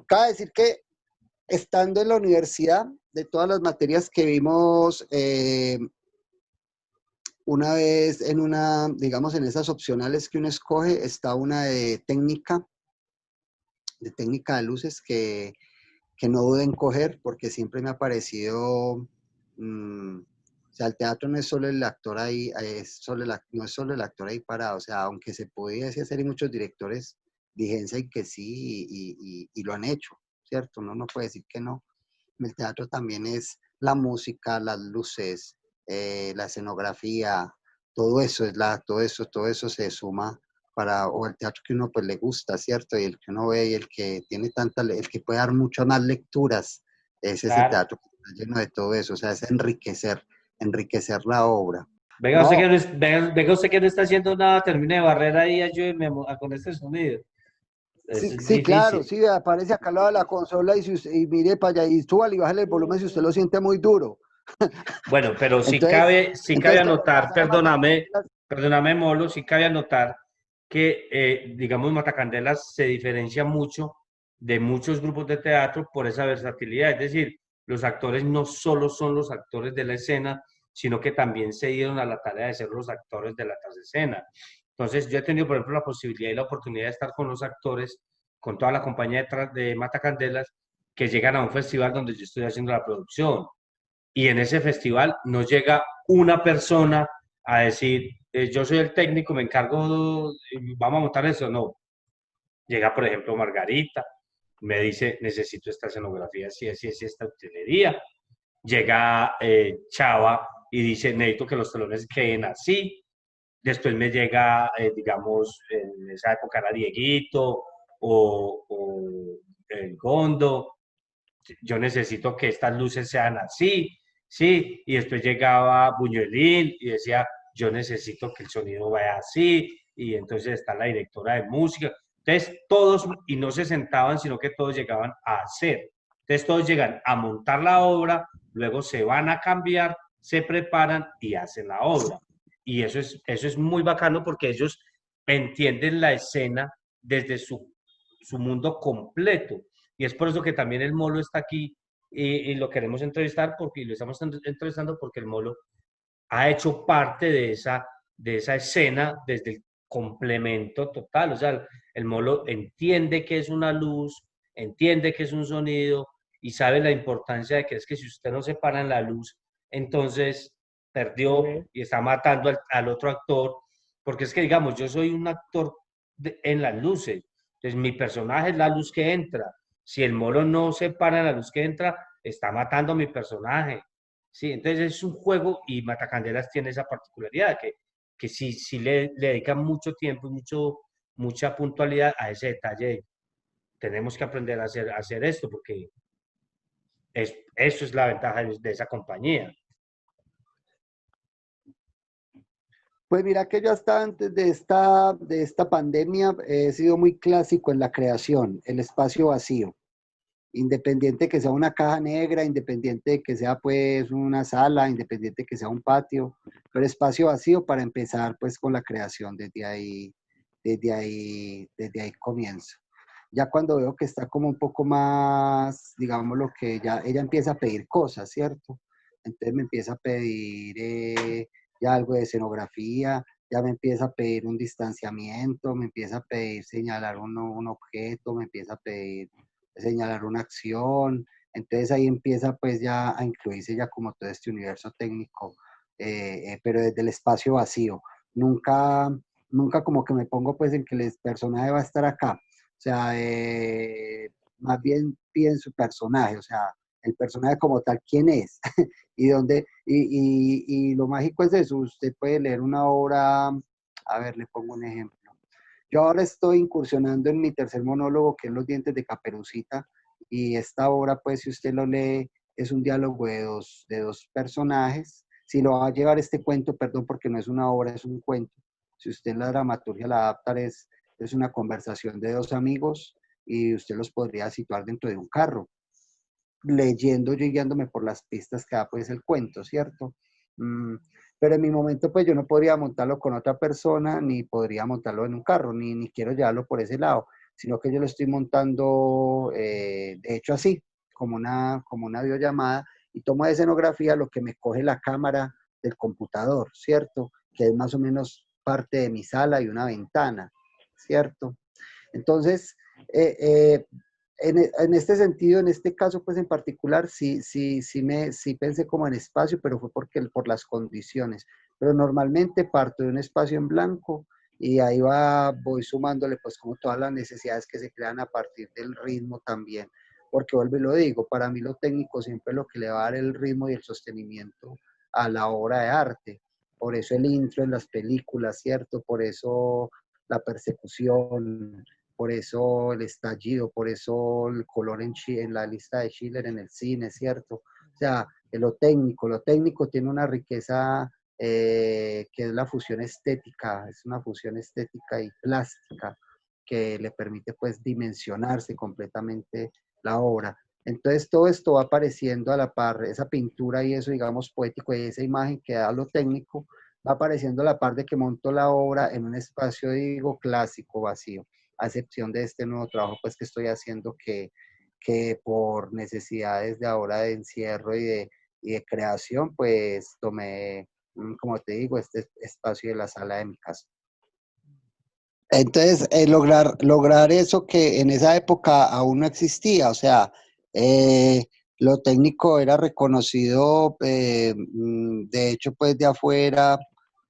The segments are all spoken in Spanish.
Cabe decir que estando en la universidad, de todas las materias que vimos, una vez en una, digamos, en esas opcionales que uno escoge, está una de técnica de luces que no duden en coger, porque siempre me ha parecido, o sea, el teatro no es solo el actor ahí, no es solo el actor ahí parado, o sea, aunque se pudiese hacer y muchos directores dicen que sí y lo han hecho, ¿cierto? Uno no puede decir que no. El teatro también es la música, las luces, la escenografía, todo eso todo eso se suma para, o el teatro que uno pues le gusta, ¿cierto? Y el que uno ve y el que tiene el que puede dar muchas más lecturas, es ese Claro. teatro que está lleno de todo eso, o sea, es enriquecer la obra. Venga, usted No, que no, venga, usted que no está haciendo nada, termine de barrer ahí, ayúdeme con este sonido. Eso sí, es sí, claro, difícil. sí, aparece acá al lado de la consola y mire para allá y súbale y bájale el volumen si usted lo siente muy duro. Bueno, pero Entonces, sí cabe ¿qué es lo que anotar, pasa de Mata perdóname, Molo, sí cabe anotar que, digamos, Matacandelas se diferencia mucho de muchos grupos de teatro por esa versatilidad. Es decir, los actores no solo son los actores de la escena, sino que también se dieron a la tarea de ser los actores de la trasescena. Entonces, yo he tenido, por ejemplo, la posibilidad y la oportunidad de estar con los actores, con toda la compañía de Matacandelas, que llegan a un festival donde yo estoy haciendo la producción y en ese festival no llega una persona a decir, yo soy el técnico, me encargo, vamos a montar eso. No, llega por ejemplo Margarita, me dice, necesito esta escenografía, así, así, así, esta utilería. Llega Chava y dice, necesito que los telones queden así. Después me llega, digamos, en esa época era Dieguito o el Gondo, yo necesito que estas luces sean así, ¿sí? Y después llegaba Buñuelín y decía, yo necesito que el sonido vaya así, y entonces está la directora de música. Entonces todos, y no se sentaban, sino que todos llegaban a hacer. Entonces todos llegan a montar la obra, luego se van a cambiar, se preparan y hacen la obra. Y eso es muy bacano porque ellos entienden la escena desde su mundo completo. Y es por eso que también el Molo está aquí y lo queremos entrevistar porque y lo estamos entrevistando porque el Molo ha hecho parte de esa escena desde el complemento total. O sea, el Molo entiende que es una luz, entiende que es un sonido y sabe la importancia de que es que si usted no se para en la luz, entonces perdió y está matando al otro actor. Porque es que, digamos, yo soy un actor en las luces. Entonces, mi personaje es la luz que entra. Si el Molo no se para en la luz que entra, está matando a mi personaje. Sí, entonces es un juego y Matacandelas tiene esa particularidad que sí le dedican mucho tiempo y mucha puntualidad a ese detalle. Tenemos que aprender a hacer esto porque eso es la ventaja de esa compañía. Pues mira que yo hasta antes de esta pandemia he sido muy clásico en la creación, el espacio vacío, independiente que sea una caja negra, independiente que sea pues una sala, independiente que sea un patio, pero espacio vacío para empezar pues con la creación, desde ahí comienzo. Ya cuando veo que está como un poco más, digamos lo que ya ella empieza a pedir cosas, ¿cierto? Entonces me empieza a pedir ya algo de escenografía, ya me empieza a pedir un distanciamiento, me empieza a pedir señalar un objeto, me empieza a pedir señalar una acción, entonces ahí empieza pues ya a incluirse ya como todo este universo técnico, pero desde el espacio vacío. Nunca, nunca como que me pongo pues en que el personaje va a estar acá, o sea, más bien pienso personaje, o sea, el personaje como tal, quién es y dónde, y lo mágico es eso, usted puede leer una obra, a ver, le pongo un ejemplo. Yo ahora estoy incursionando en mi tercer monólogo, que es Los dientes de Caperucita, y esta obra, pues, si usted lo lee, es un diálogo de dos personajes. Si lo va a llevar este cuento, perdón, porque no es una obra, es un cuento. Si usted en la dramaturgia la adapta, es una conversación de dos amigos y usted los podría situar dentro de un carro leyendo yo y guiándome por las pistas que da pues el cuento, ¿cierto? Mm, pero en mi momento pues yo no podría montarlo con otra persona, ni podría montarlo en un carro, ni quiero llevarlo por ese lado. sino que yo lo estoy montando, de hecho así, como una videollamada, y tomo de escenografía lo que me coge la cámara del computador, ¿cierto? Que es más o menos parte de mi sala y una ventana, ¿cierto? Entonces, en este sentido, en este caso, pues en particular, sí pensé como en espacio, pero fue por las condiciones. Pero normalmente parto de un espacio en blanco y ahí voy sumándole pues como todas las necesidades que se crean a partir del ritmo también. Porque vuelvo y lo digo, para mí lo técnico siempre es lo que le va a dar el ritmo y el sostenimiento a la obra de arte. Por eso el intro en las películas, ¿cierto? Por eso la persecución, por eso el estallido, por eso el color en la lista de Schiller en el cine, ¿cierto? O sea, lo técnico tiene una riqueza que es la fusión estética, es una fusión estética y plástica que le permite pues dimensionarse completamente la obra. Entonces todo esto va apareciendo a la par, esa pintura y eso digamos poético y esa imagen que da lo técnico, va apareciendo a la par de que monto la obra en un espacio, digo, clásico, vacío, a excepción de este nuevo trabajo pues que estoy haciendo que por necesidades de ahora de encierro y de creación, pues tomé, como te digo, este espacio de la sala de mi casa. Entonces, lograr eso que en esa época aún no existía, o sea, eh, lo técnico era reconocido, de hecho, pues de afuera,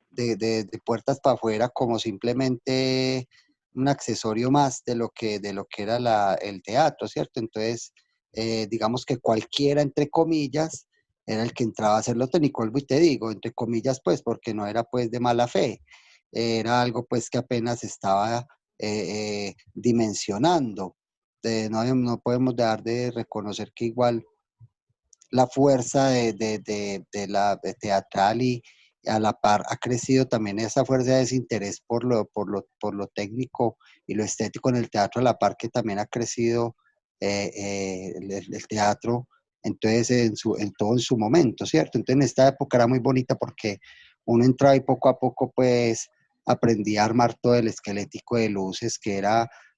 de puertas para afuera, como simplemente un accesorio más de lo que era el teatro, ¿cierto? Entonces, digamos que cualquiera, entre comillas, era el que entraba a hacer lo técnico, vuelvo y te digo, entre comillas, pues, porque no era pues de mala fe, era algo pues que apenas estaba dimensionando. No podemos dejar de reconocer que igual la fuerza de teatral y a la par ha crecido también esa fuerza de desinterés por lo técnico y lo estético en el teatro, a la par que también ha crecido el teatro, entonces en todo en su momento, ¿cierto? Entonces en esta época era muy bonita porque uno entraba y poco a poco pues aprendía a armar todo el esquelético de luces que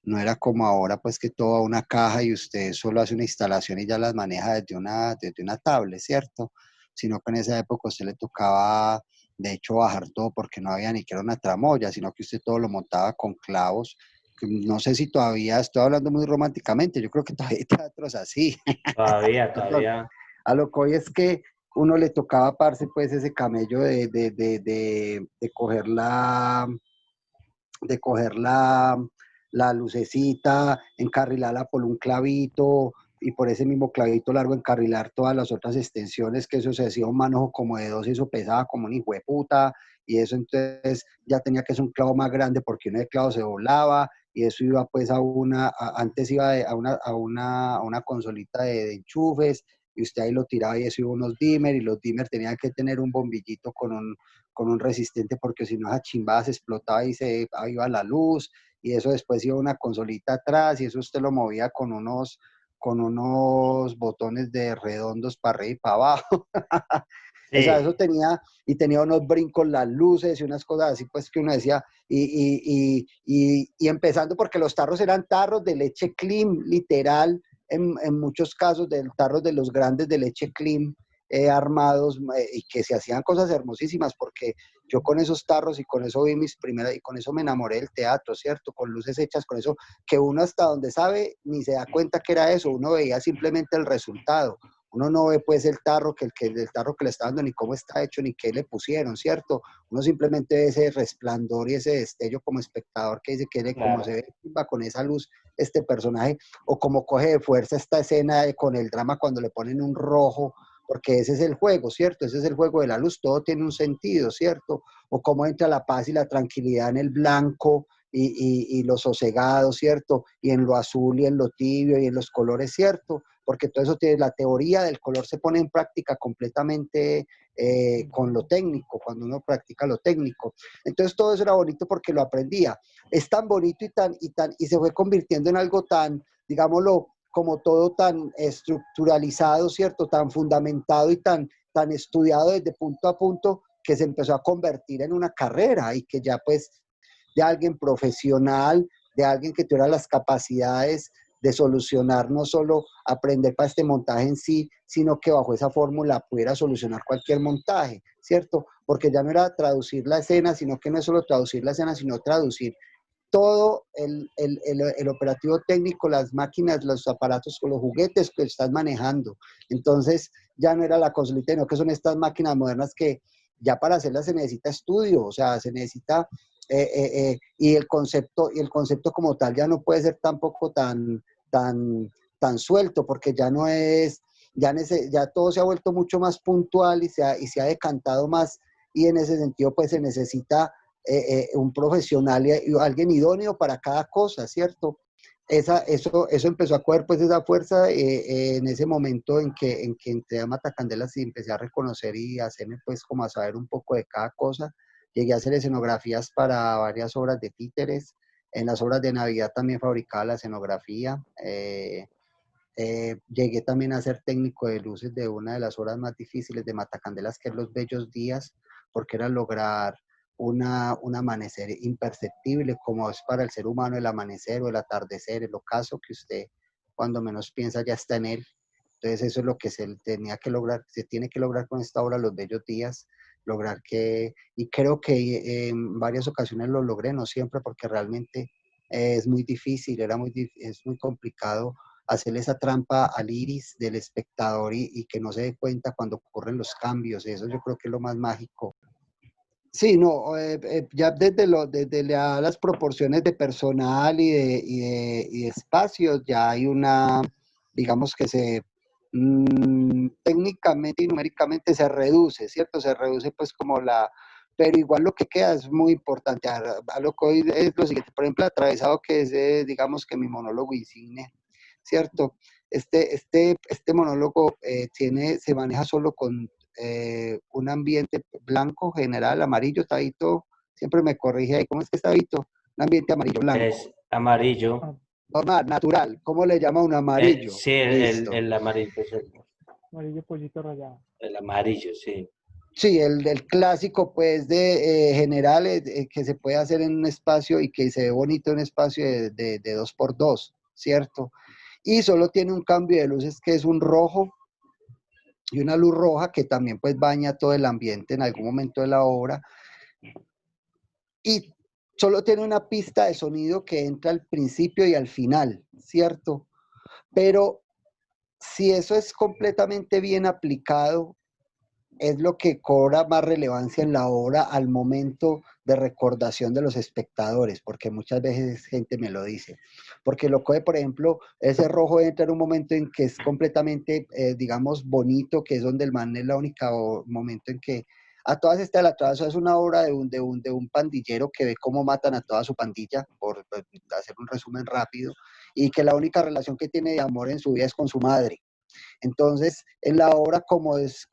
no era como ahora, pues que toda una caja y usted solo hace una instalación y ya las maneja desde una tablet, ¿cierto? Sino que en esa época usted le tocaba, de hecho, bajar todo porque no había ni que era una tramoya, sino que usted todo lo montaba con clavos. No sé si todavía, estoy hablando muy románticamente, yo creo que todavía hay teatros así. Todavía, Perdón. todavía. A lo que hoy es que uno le tocaba parse pues ese camello de coger la lucecita, encarrilarla por un clavito y por ese mismo clavito largo encarrilar todas las otras extensiones, que eso se hacía un manojo como de dos y eso pesaba como un hijo de puta, y eso entonces ya tenía que ser un clavo más grande porque uno de clavo se doblaba y eso iba pues antes iba a una consolita de enchufes y usted ahí lo tiraba y eso iba a unos dimmer y los dimmer tenían que tener un bombillito con un resistente porque si no esa chimbada se explotaba y ahí iba la luz y eso después iba una consolita atrás y eso usted lo movía con unos botones de redondos para arriba y para abajo. O sea, eso Sí, tenía unos brincos, las luces y unas cosas así, pues que uno decía, y empezando porque los tarros eran tarros de leche clean, literal, en muchos casos, tarros de los grandes de leche clean, armados, y que se hacían cosas hermosísimas, porque yo con esos tarros y con eso vi mis primeras, y con eso me enamoré del teatro, ¿cierto? Con luces hechas, con eso, que uno hasta donde sabe ni se da cuenta que era eso, uno veía simplemente el resultado. Uno no ve pues el tarro el tarro que le está dando, ni cómo está hecho, ni qué le pusieron, ¿cierto? Uno simplemente ve ese resplandor y ese destello como espectador que dice cómo se claro. ve va con esa luz este personaje, o cómo coge de fuerza esta escena con el drama cuando le ponen un rojo, porque ese es el juego, ¿cierto? Ese es el juego de la luz, todo tiene un sentido, ¿cierto? O cómo entra la paz y la tranquilidad en el blanco y lo sosegado, ¿cierto? Y en lo azul y en lo tibio y en los colores, ¿cierto? Porque todo eso tiene, la teoría del color se pone en práctica completamente con lo técnico, cuando uno practica lo técnico. Entonces todo eso era bonito porque lo aprendía. Es tan bonito y se fue convirtiendo en algo tan, digámoslo, como todo tan estructuralizado, ¿cierto? Tan fundamentado y tan estudiado desde punto a punto que se empezó a convertir en una carrera y que ya pues de alguien profesional, de alguien que tuviera las capacidades de solucionar, no solo aprender para este montaje en sí, sino que bajo esa fórmula pudiera solucionar cualquier montaje, ¿cierto? Porque ya no era traducir la escena, sino que no es solo traducir la escena, sino traducir todo el operativo técnico, las máquinas, los aparatos, los juguetes que estás manejando. Entonces, ya no era la consolita, sino que son estas máquinas modernas que ya para hacerlas se necesita estudio, o sea, se necesita, y el concepto como tal ya no puede ser tampoco tan suelto, porque ya no es, ya todo se ha vuelto mucho más puntual y se ha decantado más, y en ese sentido pues se necesita un profesional y alguien idóneo para cada cosa, ¿cierto? Eso empezó a coger pues esa fuerza en ese momento en que entré a Matacandelas y empecé a reconocer y a hacerme pues como a saber un poco de cada cosa. Llegué a hacer escenografías para varias obras de títeres. En las obras de Navidad también fabricaba la escenografía. Llegué también a ser técnico de luces de una de las obras más difíciles de Matacandelas, que es Los Bellos Días, porque era lograr un amanecer imperceptible, como es para el ser humano el amanecer o el atardecer, el ocaso, que usted cuando menos piensa ya está en él. Entonces eso es lo que se tenía que lograr, se tiene que lograr con esta obra, Los Bellos Días, lograr que, y creo que en varias ocasiones lo logré, no siempre, porque realmente es muy difícil, es muy complicado hacerle esa trampa al iris del espectador y que no se dé cuenta cuando ocurren los cambios. Eso yo creo que es lo más mágico. Sí, no, ya desde las proporciones de personal y de espacios, ya hay una, digamos que técnicamente y numéricamente se reduce, ¿cierto? Se reduce pues como pero igual lo que queda es muy importante. A lo que hoy es lo siguiente, por ejemplo, Atravesado, que es, digamos que mi monólogo insigne, ¿cierto? Este monólogo se maneja solo con un ambiente blanco general, amarillo, Tabito, siempre me corrige ahí, ¿cómo es que es, Tabito? Un ambiente amarillo blanco. Es amarillo. Normal, natural, ¿cómo le llama un amarillo? Sí, Listo. el amarillo, pues Amarillo pollito rallado. el amarillo, sí. Sí, el clásico pues de general que se puede hacer en un espacio y que se ve bonito en un espacio de 2x2, ¿cierto? Y solo tiene un cambio de luces que es un rojo y una luz roja que también pues baña todo el ambiente en algún momento de la obra, y solo tiene una pista de sonido que entra al principio y al final, ¿cierto? Pero si eso es completamente bien aplicado, es lo que cobra más relevancia en la obra al momento de recordación de los espectadores, porque muchas veces gente me lo dice. Porque lo que, por ejemplo, ese rojo entra en un momento en que es completamente, digamos, bonito, que es donde el man es la única momento en que a todas estas, la todas es una obra de un pandillero que ve cómo matan a toda su pandilla, por hacer un resumen rápido, y que la única relación que tiene de amor en su vida es con su madre. Entonces, en la obra, como es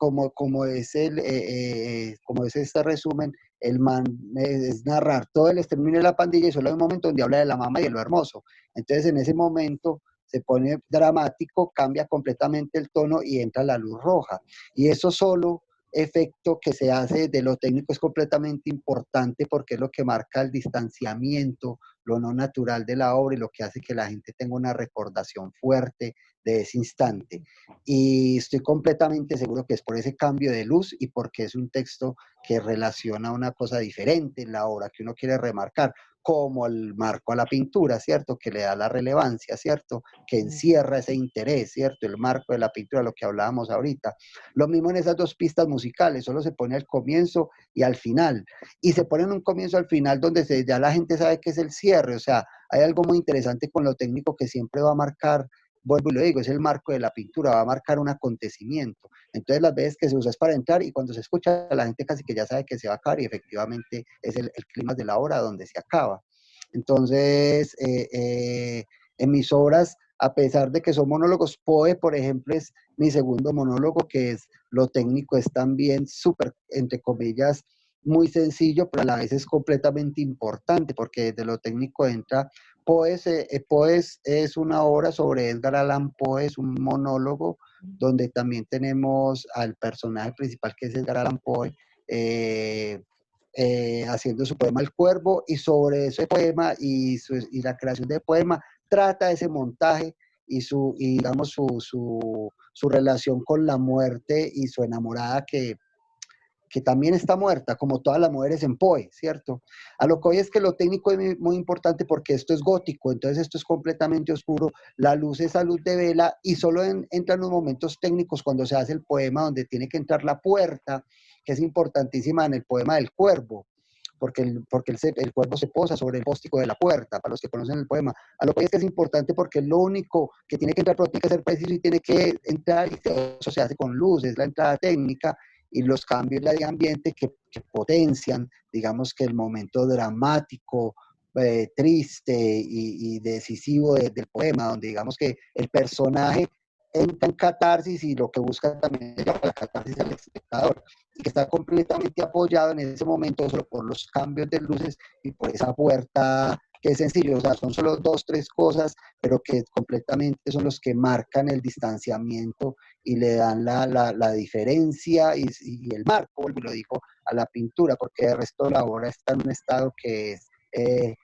este resumen, el man es narrar todo el exterminio de la pandilla y solo hay un momento donde habla de la mamá y de lo hermoso. Entonces, en ese momento se pone dramático, cambia completamente el tono y entra la luz roja. Y eso solo efecto que se hace de lo técnico es completamente importante porque es lo que marca el distanciamiento, lo no natural de la obra y lo que hace que la gente tenga una recordación fuerte de ese instante. Y estoy completamente seguro que es por ese cambio de luz y porque es un texto que relaciona una cosa diferente en la obra que uno quiere remarcar, como el marco a la pintura, ¿cierto? Que le da la relevancia, ¿cierto? Que encierra ese interés, ¿cierto? El marco de la pintura, lo que hablábamos ahorita. Lo mismo en esas dos pistas musicales, solo se pone al comienzo y al final. Y se pone en un comienzo al final donde ya la gente sabe que es el cierre, o sea, hay algo muy interesante con lo técnico que siempre va a marcar, vuelvo y lo digo, es el marco de la pintura, va a marcar un acontecimiento. Entonces las veces que se usa es para entrar y cuando se escucha la gente casi que ya sabe que se va a acabar y efectivamente es el clima de la obra donde se acaba. Entonces, en mis obras, a pesar de que son monólogos, Poe, por ejemplo, es mi segundo monólogo, que es lo técnico, es también súper, entre comillas, muy sencillo, pero a la vez es completamente importante, porque desde lo técnico entra Poe es una obra sobre Edgar Allan Poe, es un monólogo donde también tenemos al personaje principal que es Edgar Allan Poe, haciendo su poema El Cuervo, y sobre ese poema y la creación del poema trata ese montaje y digamos su relación con la muerte y su enamorada que también está muerta, como todas las mujeres en Poe, ¿cierto? A lo que hoy es que lo técnico es muy, muy importante porque esto es gótico, entonces esto es completamente oscuro, la luz es a luz de vela y solo entran los momentos técnicos cuando se hace el poema donde tiene que entrar la puerta, que es importantísima en el poema del Cuervo, porque el cuervo se posa sobre el póstico de la puerta, para los que conocen el poema. A lo que es que es importante porque lo único que tiene que entrar, pero tiene que ser preciso y tiene que entrar, y eso se hace con luz, es la entrada técnica, y los cambios de ambiente que potencian, digamos que el momento dramático, triste y decisivo del poema, donde digamos que el personaje entra en catarsis y lo que busca también es la catarsis del espectador, y que está completamente apoyado en ese momento solo por los cambios de luces y por esa puerta que es sencillo, o sea, son solo dos, tres cosas, pero que completamente son los que marcan el distanciamiento y le dan la diferencia y el marco, vuelvo y lo digo, a la pintura, porque el resto de la obra está en un estado que es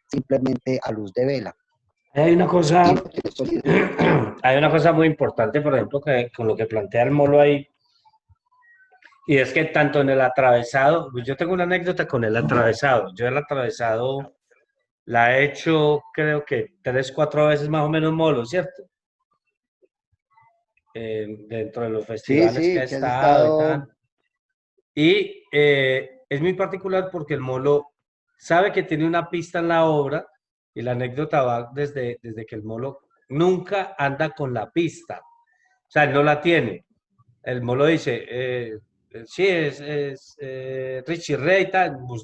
simplemente a luz de vela. Hay una Y cosa, no tiene solidez. hay una cosa muy importante, por ejemplo, que con lo que plantea el Molo ahí, y es que tanto en el atravesado, pues yo tengo una anécdota con el atravesado. Yo el atravesado la he hecho, creo que 3, 4 veces más o menos Molo, ¿cierto? Dentro de los Sí, festivales que he sí, que has estado y estado. tal. Y es muy particular porque el Molo sabe que tiene una pista en la obra y la anécdota va desde que el Molo nunca anda con la pista. O sea, él no la tiene. El Molo dice, sí, Richie Ray, tal. Pues,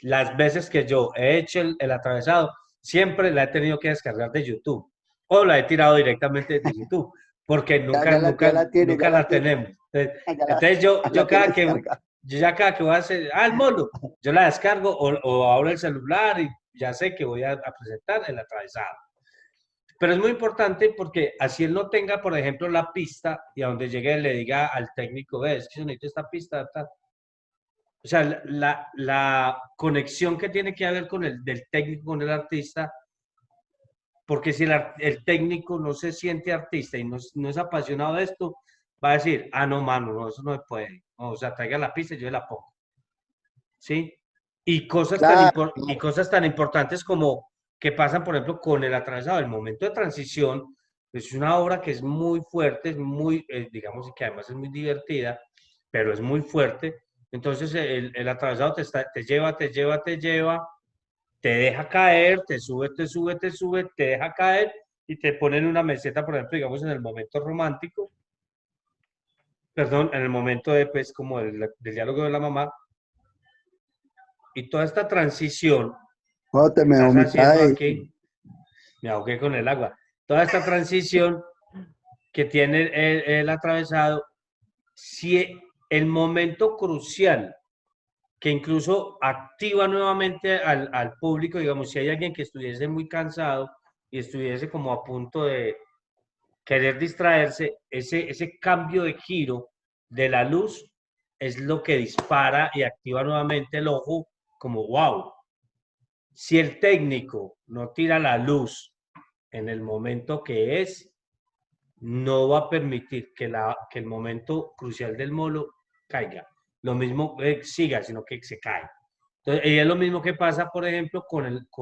las veces que yo he hecho el atravesado, siempre la he tenido que descargar de YouTube o la he tirado directamente de YouTube, porque nunca, Ya nunca, la tiene, nunca la tenemos. Entonces yo la tiene cada que, descargada. yo ya cada que voy a hacer, el Molo, yo la descargo o abro el celular y ya sé que voy a presentar el atravesado. Pero es muy importante porque así él no tenga, por ejemplo, la pista y a donde llegue le diga al técnico, ves, que yo necesito esta pista, tal. O sea, la conexión que tiene que haber del técnico con el artista, porque si el técnico no se siente artista y no es apasionado de esto, va a decir, no, mano, no, eso no se puede. No, o sea, traiga la pista y yo la pongo. ¿Sí? Claro, Y cosas tan importantes como que pasan, por ejemplo, con el atravesado. El momento de transición es una obra que es muy fuerte, es muy, digamos, que además es muy divertida, pero es muy fuerte. Entonces el atravesado te lleva, te lleva, te lleva, te deja caer, te sube, te sube, te sube, te deja caer y te pone en una meseta, por ejemplo, digamos, en el momento romántico, perdón, en el momento de, pues, como del diálogo de la mamá, y toda esta transición no te que me estás haciendo vomitas. aquí, me ahogué con el agua, toda esta transición que tiene el atravesado, si el momento crucial que incluso activa nuevamente al público, digamos, si hay alguien que estuviese muy cansado y estuviese como a punto de querer distraerse, ese cambio de giro de la luz es lo que dispara y activa nuevamente el ojo como wow. Si el técnico no tira la luz en el momento que es, no va a permitir que el momento crucial del molo caiga. Lo mismo siga, sino que se cae. Entonces, y es lo mismo que pasa, por ejemplo, con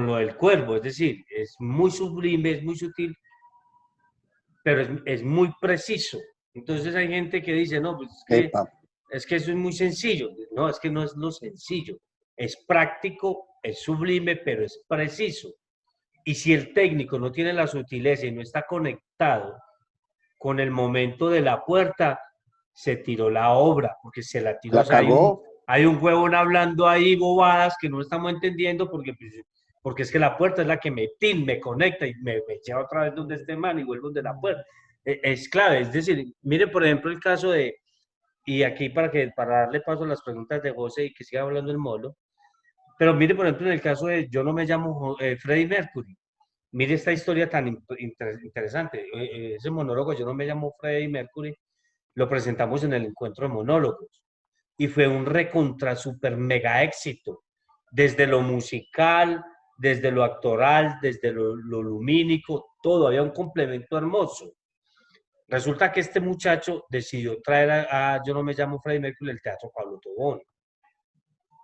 lo del cuervo. Es decir, es muy sublime, es muy sutil, pero es muy preciso. Entonces hay gente que dice, no, pues Epa. es que eso es muy sencillo. No, es que no es lo sencillo. Es práctico, es sublime, pero es preciso. Y si el técnico no tiene la sutileza y no está conectado con el momento de la puerta, se tiró la obra, porque se la tiró. La O sea, cagó. hay un huevón hablando ahí bobadas que no estamos entendiendo porque es que la puerta es la que me conecta y me lleva otra vez donde este man y vuelvo donde la puerta. Es clave, es decir, mire por ejemplo el caso y aquí para darle paso a las preguntas de José y que siga hablando el molo, pero mire por ejemplo en el caso de yo no me llamo Freddie Mercury. Mire esta historia tan interesante. Ese monólogo, yo no me llamo Freddie Mercury, lo presentamos en el encuentro de monólogos. y fue un recontra super mega éxito, desde lo musical, desde lo actoral, desde lo lumínico, todo, había un complemento hermoso. Resulta que este muchacho decidió traer Yo no me llamo Freddie Mercury, el Teatro Pablo Tobón.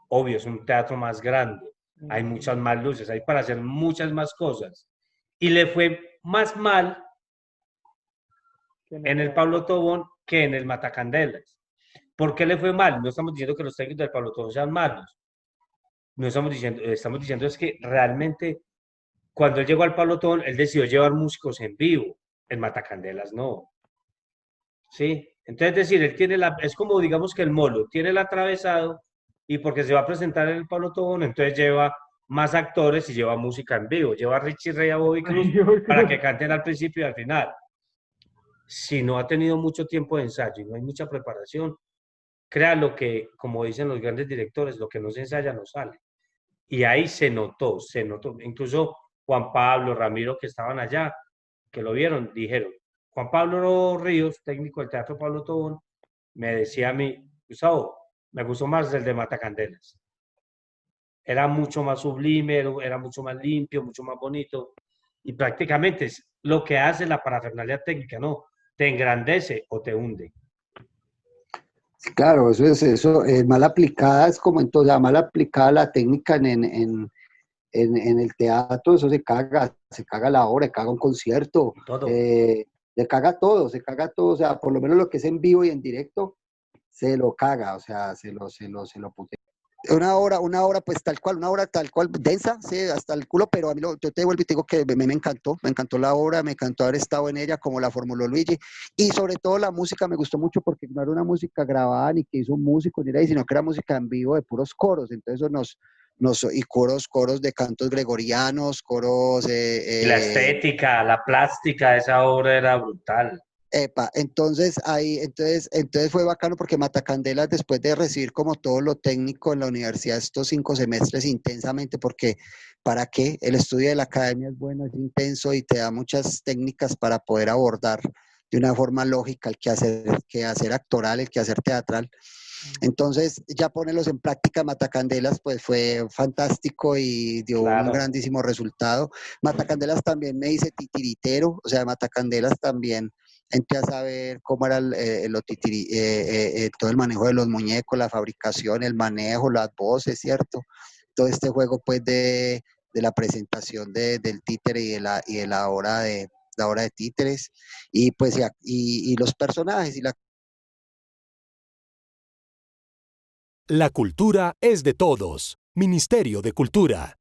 Obvio, es un teatro más grande, hay muchas más luces, hay para hacer muchas más cosas. Y le fue más mal en el Pablo Tobón que en el Matacandelas. ¿Por qué le fue mal? No estamos diciendo que los técnicos del Pablo Tobón sean malos. No estamos diciendo es que realmente cuando él llegó al Pablo Tobón, él decidió llevar músicos en vivo. El Matacandelas no. ¿Sí? Entonces, es decir, él tiene es como digamos que el Molo tiene el atravesado y porque se va a presentar en el Pablo Tobón, entonces lleva más actores y lleva música en vivo. Lleva a Richie Ray, a Bobby Cruz para que canten al principio y al final. Si no ha tenido mucho tiempo de ensayo y no hay mucha preparación, crea lo que, como dicen los grandes directores, lo que no se ensaya no sale. Y ahí se notó. Incluso Juan Pablo, Ramiro, que estaban allá, que lo vieron, dijeron, Juan Pablo Ríos, técnico del Teatro Pablo Tobón, me decía a mí, Gustavo, me gustó más el de Matacandelas. Era mucho más sublime, era mucho más limpio, mucho más bonito. Y prácticamente es lo que hace la parafernalia técnica, ¿no? Te engrandece o te hunde. Claro, eso, mal aplicada es como entonces, mal aplicada la técnica en el teatro, eso se caga la obra, se caga un concierto, Todo. se caga todo, o sea, por lo menos lo que es en vivo y en directo, se lo caga, o sea, se lo putea. Una obra pues tal cual, una obra tal cual, densa, sí, hasta el culo, pero a mí yo te vuelvo y te digo que me encantó la obra, me encantó haber estado en ella como la formuló Luigi, y sobre todo la música me gustó mucho porque no era una música grabada ni que hizo un músico ni nada, sino que era música en vivo de puros coros, entonces eso y coros de cantos gregorianos, coros... Y la estética, la plástica de esa obra era brutal. Epa, entonces fue bacano porque Matacandelas, después de recibir como todo lo técnico en la universidad estos 5 semestres intensamente, porque ¿para qué? El estudio de la academia es bueno, es intenso y te da muchas técnicas para poder abordar de una forma lógica el quehacer actoral, el quehacer teatral. Entonces, ya ponerlos en práctica, Matacandelas, pues fue fantástico y dio un grandísimo resultado. Matacandelas también me hice titiritero, o sea, Matacandelas también entré a saber cómo era todo el manejo de los muñecos, la fabricación, el manejo, las voces, ¿cierto? Todo este juego, pues, de la presentación del títere y de la obra de títeres, y pues, y los personajes y la... La cultura es de todos. Ministerio de Cultura.